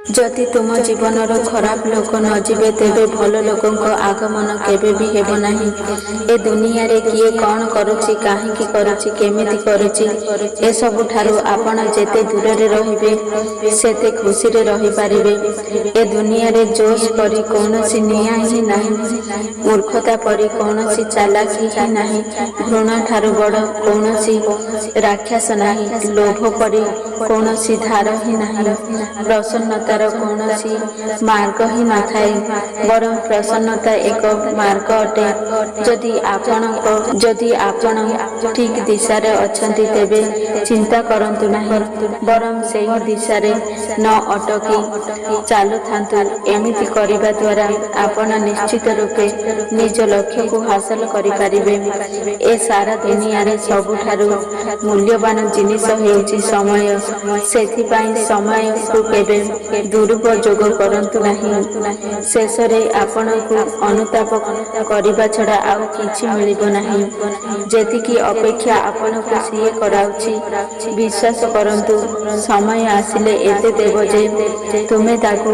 जदि तुम जीवन खराब लोक न जीवे तेबे भल लोकों आगमन केबे भी हेबो नाही। ए दुनिया रे किए कौन करुछि काहींकी करुछि केमिति करुछि ए सब ठारू आपण जेते दूर रे रहिबे सेते खुशी रे रहि पारिबे। ए दुनिया रे जोश परी कोनोसी निया ही नाही, मूर्खता परी कोनोसी चालाकी ही नाही, घृणा ठारू बड़ कोनोसी राक्षस नाही, लोभ परी कोनोसी धार ही नाही, प्रसन्नतार कोनोसी मार्ग ही न थाए। बरं प्रसन्नता एक मार्ग अटे। जदि आपण ठीक दिशारे अछंती तेबे चिंता करंतु नाही, बरं सेही दिशारे न अटकी चालु थांतु। एमिति करिबा द्वारा आपण निश्चित रूपे निज लक्ष्य को हासिल करि पारिबे। ए सारा दुनिया रे सबुठारु मूल्यवान जिनिस हेउची समय। सेथिपाई समय को केबे दुरुपयोग करंतु नाही। शेषरे आपणକୁ अनुताप କରିବା ଛଡ଼ା ଆଉ କିଛି ମିଳିବ ନାହିଁ। ଯେତିକି ଅପେକ୍ଷା ଆପଣଙ୍କୁ ସିଏ କରାଉଛି ବିଶ୍ୱାସ କରନ୍ତୁ ସମୟ ଆସିଲେ ଏତେ ଦେବ ଯେ ତୁମେ ତାକୁ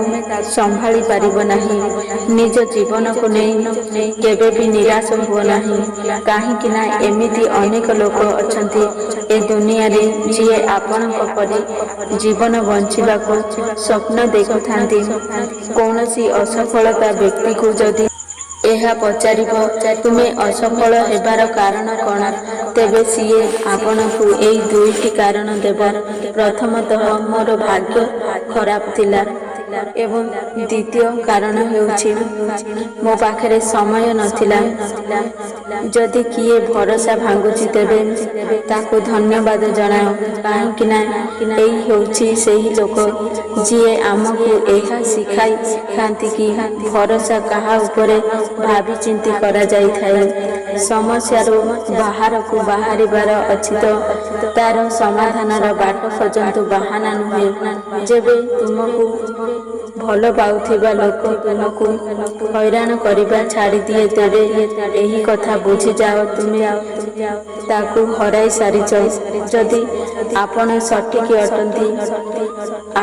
ସମ୍ଭାଳି ପାରିବ ନାହିଁ। ନିଜ ଜୀବନକୁ ନେଇ କେବେ ବି ନିରାଶ ହୁଅ ନାହିଁ, କାହିଁକି ନା ଏମିତି ଅନେକ ଲୋକ ଅଛନ୍ତି ଏ ଦୁନିଆରେ ଯିଏ ଆପଣଙ୍କ ପରି ଜୀବନ ବଞ୍ଚିବାକୁ ସ୍ୱପ୍ନ ଦେଖୁଥାନ୍ତି। କୌଣସି ଅସଫଳତା ବ୍ୟକ୍ତିକୁ ଯଦି ଏହା ପଚାରିବ ତୁମେ ଅସଫଳ ହେବାର କାରଣ କ'ଣ, ତେବେ ସିଏ ଆପଣଙ୍କୁ ଏଇ ଦୁଇଟି କାରଣ ଦେବ। ପ୍ରଥମତଃ ମୋର ଭାଗ୍ୟ ଖରାପ ଥିଲା ଏବଂ ଦ୍ୱିତୀୟ କାରଣ ହେଉଛି ମୋ ପାଖରେ ସମୟ ନଥିଲା। ଯଦି କିଏ ଭରସା ଭାଙ୍ଗୁଛି ତେବେ ତାକୁ ଧନ୍ୟବାଦ ଜଣାଅ, କାହିଁକି ନା ଏଇ ହେଉଛି ସେହି ଲୋକ ଯିଏ ଆମକୁ ଏହା ଶିଖାଇଥାନ୍ତି କି ଭରସା କାହା ଉପରେ ଭାବି ଚିନ୍ତି କରାଯାଇଥାଏ। ସମସ୍ୟାରୁ ବାହାରକୁ ବାହାରିବାର ଅଛି ତ ତାର ସମାଧାନର ବାଟ ଖୋଜନ୍ତୁ, ବାହାନା ନୁହେଁ। ଯେବେ ତୁମକୁ ଭଲ ପାଉଥିବା ଲୋକ ତୁମକୁ ହଇରାଣ କରିବା ଛାଡ଼ିଦିଏ ତେବେ ଏହି କଥା ବୁଝିଯାଅ ତୁମେ ତାକୁ ହରାଇ ସାରିଛ। ଯଦି ଆପଣ ସଠିକ୍ ଅଟନ୍ତି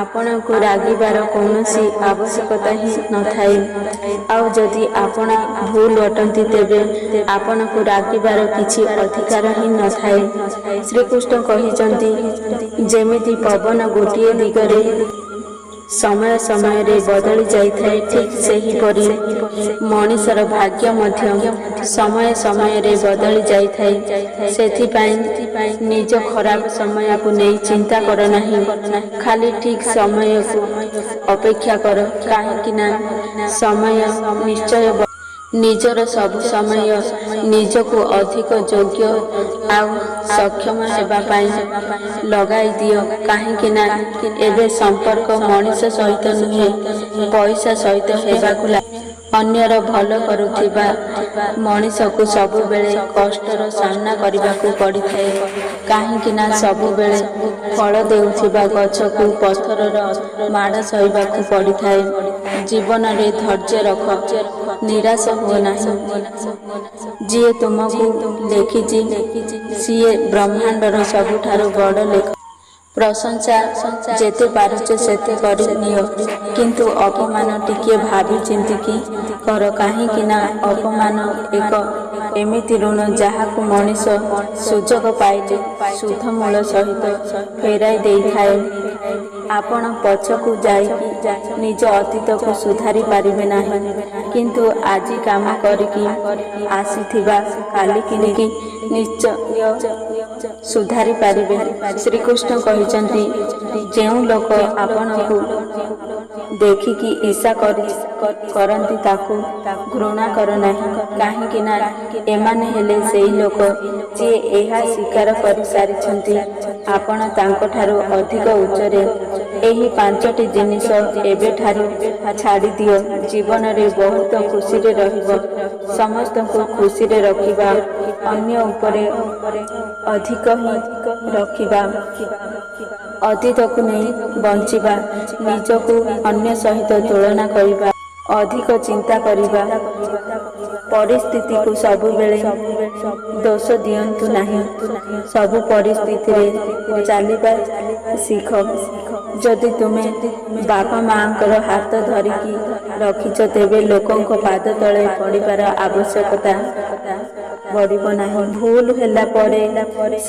ଆପଣଙ୍କୁ ରାଗିବାର କୌଣସି ଆବଶ୍ୟକତା ହିଁ ନଥାଏ, ଆଉ ଯଦି ଆପଣ ଭୁଲ ଅଟନ୍ତି ତେବେ ଆପଣଙ୍କୁ ରାଗିବାର କିଛି ଅଧିକାର ହିଁ ନଥାଏ। ଶ୍ରୀକୃଷ୍ଣ କହିଛନ୍ତି ଯେମିତି ପବନ ଗୋଟିଏ ଦିଗରେ ସମୟ ସମୟରେ ବଦଳି ଯାଇଥାଏ, ଠିକ୍ ସେହିପରି ମଣିଷର ଭାଗ୍ୟ ମଧ୍ୟ ସମୟ ସମୟରେ ବଦଳି ଯାଇଥାଏ। ସେଥିପାଇଁ ନିଜ ଖରାପ ସମୟକୁ ନେଇ ଚିନ୍ତା କର ନାହିଁ, ଖାଲି ଠିକ୍ ସମୟକୁ ଅପେକ୍ଷା କର, କାହିଁକି ନା ସମୟ ନିଶ୍ଚୟ ନିଜର ସବୁ ସମୟ ନିଜକୁ ଅଧିକ ଯୋଗ୍ୟ ଆଉ ସକ୍ଷମ ହେବା ପାଇଁ ଲଗାଇ ଦିଅ, କାହିଁକି ନା ଏବେ ସମ୍ପର୍କ ମଣିଷ ସହିତ ନୁହେଁ ପଇସା ସହିତ ହେବାକୁ ଅନ୍ୟର ଭଲ କରୁଥିବା ମଣିଷକୁ ସବୁବେଳେ କଷ୍ଟର ସାମ୍ନା କରିବାକୁ ପଡ଼ିଥାଏ, କାହିଁକି ନା ସବୁବେଳେ ଫଳ ଦେଉଥିବା ଗଛକୁ ପଥରର ମାଡ଼ ସହିବାକୁ ପଡ଼ିଥାଏ। ଜୀବନରେ ଧୈର୍ଯ୍ୟ ରଖ, ନିରାଶ ହୁଅ ନାହିଁ। ଯିଏ ତୁମକୁ ଲେଖିଛି ସିଏ ବ୍ରହ୍ମାଣ୍ଡର ସବୁଠାରୁ ବଡ଼ ଲେଖକ। ପ୍ରଶଂସା ଯେତେ ପାରୁଛ ସେତେ କରିନିଅ, କିନ୍ତୁ ଅପମାନ ଟିକିଏ ଭାବି ଚିନ୍ତିକି କର, କାହିଁକି ନା ଅପମାନ ଏକ ଏମିତି ଋଣ ଯାହାକୁ ମଣିଷ ସୁଯୋଗ ପାଇଲେ ସୁଧ ମୂଳ ସହିତ ଫେରାଇ ଦେଇଥାଏ। ଆପଣ ପଛକୁ ଯାଇକି ନିଜ ଅତୀତକୁ ସୁଧାରି ପାରିବେ ନାହିଁ, କିନ୍ତୁ ଆଜି କାମ କରିକି ଆସିଥିବା କାଲିକି ନିଶ୍ଚୟ ସୁଧାରି ପାରିବେ। ଶ୍ରୀକୃଷ୍ଣ କହିଛନ୍ତି ଯେଉଁ ଲୋକ ଆପଣଙ୍କୁ ଦେଖିକି ଈର୍ଷା କରନ୍ତି ତାକୁ ଘୃଣା କର ନାହିଁ, କାହିଁକି ନା ଏମାନେ ହେଲେ ସେହି ଲୋକ ଯିଏ ଏହା ସ୍ୱୀକାର କରିସାରିଛନ୍ତି ଆପଣ ତାଙ୍କଠାରୁ ଅଧିକ ଉଚ୍ଚରେ। ଏହି ପାଞ୍ଚଟି ଜିନିଷ ଏବେଠାରୁ ଛାଡ଼ିଦିଅ, ଜୀବନରେ ବହୁତ ଖୁସିରେ ରହିବ। ସମସ୍ତଙ୍କୁ ଖୁସିରେ ରଖିବା, ଅନ୍ୟ ଉପରେ ଅଧିକ ହିଁ ରଖିବା, ଅତୀତକୁ ନେଇ ବଞ୍ଚିବା, ନିଜକୁ ଅନ୍ୟ ସହିତ ତୁଳନା କରିବା, ଅଧିକ ଚିନ୍ତା କରିବା, ପରିସ୍ଥିତିକୁ ସବୁବେଳେ ଦୋଷ ଦିଅନ୍ତୁ ନାହିଁ। ସବୁ ପରିସ୍ଥିତିରେ ଚାଲିବା ଶିଖ। ଯଦି ତୁମେ ବାପା ମାଙ୍କର ହାତ ଧରିକି ରଖିଛ ତେବେ ଲୋକଙ୍କ ପାଦ ତଳେ ପଡ଼ିବାର ଆବଶ୍ୟକତା ପଡ଼ିବ ନାହିଁ। ଭୁଲ ହେଲା ପରେ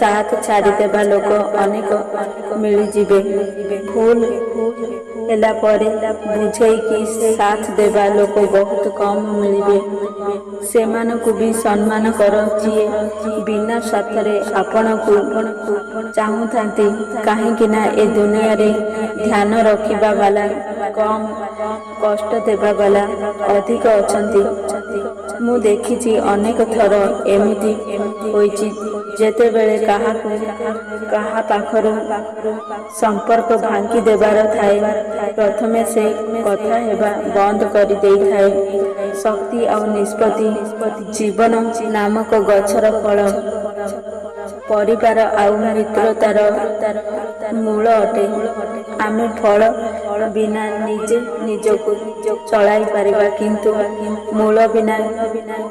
ସାଥ ଛାଡ଼ିଦେବା ଲୋକ ଅନେକ ମିଳିଯିବେ। ଭୁଲ ହେଲା ପରେ ବୁଝେଇକି ସାଥ ଦେବା ଲୋକ ବହୁତ କମ୍ ମିଳିବେ। ସେମାନଙ୍କୁ ବି ସମ୍ମାନ କର ଯିଏ ବିନା ସ୍ୱାର୍ଥରେ ଆପଣଙ୍କୁ ଚାହୁଁଥାନ୍ତି, କାହିଁକି ନା ଏ ଦୁନିଆରେ ଧ୍ୟାନ ରଖିବା ବାଲା କମ୍, କଷ୍ଟ ଦେବା ବାଲା ଅଧିକ ଅଛନ୍ତି। ମୁଁ ଦେଖିଛି ଅନେକ ଥର ଏମିତି ହୋଇଛି ଯେତେବେଳେ କାହା ପାଖରୁ ସମ୍ପର୍କ ଭାଙ୍ଗି ଦେବାର ଥାଏ, ପ୍ରଥମେ ସେ କଥା ହେବା ବନ୍ଦ କରିଦେଇଥାଏ। ଶକ୍ତି ଆଉ ନିଷ୍ପତ୍ତି ଜୀବନ ନାମକ ଗଛର ଫଳ। ପରିବାର ଆଉ ମିତ୍ରତାର ମୂଳ ଅଟେ। ଆମେ ଫଳ ବିନା ନିଜକୁ ଚଳାଇ ପାରିବା, କିନ୍ତୁ ମୂଳ ବିନା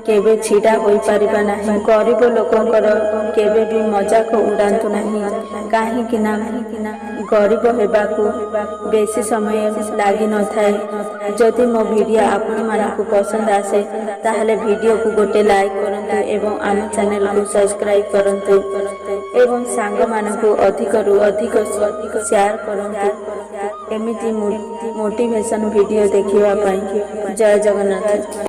କେବେ ଛିଡ଼ା ହୋଇପାରିବା ନାହିଁ। ଗରିବ ଲୋକଙ୍କର କେବେ ବି ମଜାକ ଉଡ଼ାନ୍ତୁ ନାହିଁ, କାହିଁକି ନା ଗରିବ ହେବାକୁ ବେଶୀ ସମୟ ଲାଗିନଥାଏ। ଯଦି ମୋ ଭିଡ଼ିଓ ଆପଣମାନଙ୍କୁ ପସନ୍ଦ ଆସେ ତାହେଲେ ଭିଡ଼ିଓକୁ ଗୋଟେ ଲାଇକ୍ କରନ୍ତୁ ଏବଂ ଆମ ଚ୍ୟାନେଲକୁ ସବସ୍କ୍ରାଇବ୍ କରନ୍ତୁ ଏବଂ ସାଙ୍ଗମାନଙ୍କୁ ଅଧିକରୁ ଅଧିକ ସେୟାର କରନ୍ତୁ ଏମିତି ମୋଟିଭେସନ୍ ଭିଡ଼ିଓ ଦେଖିବା ପାଇଁ। ଜୟ ଜଗନ୍ନାଥ।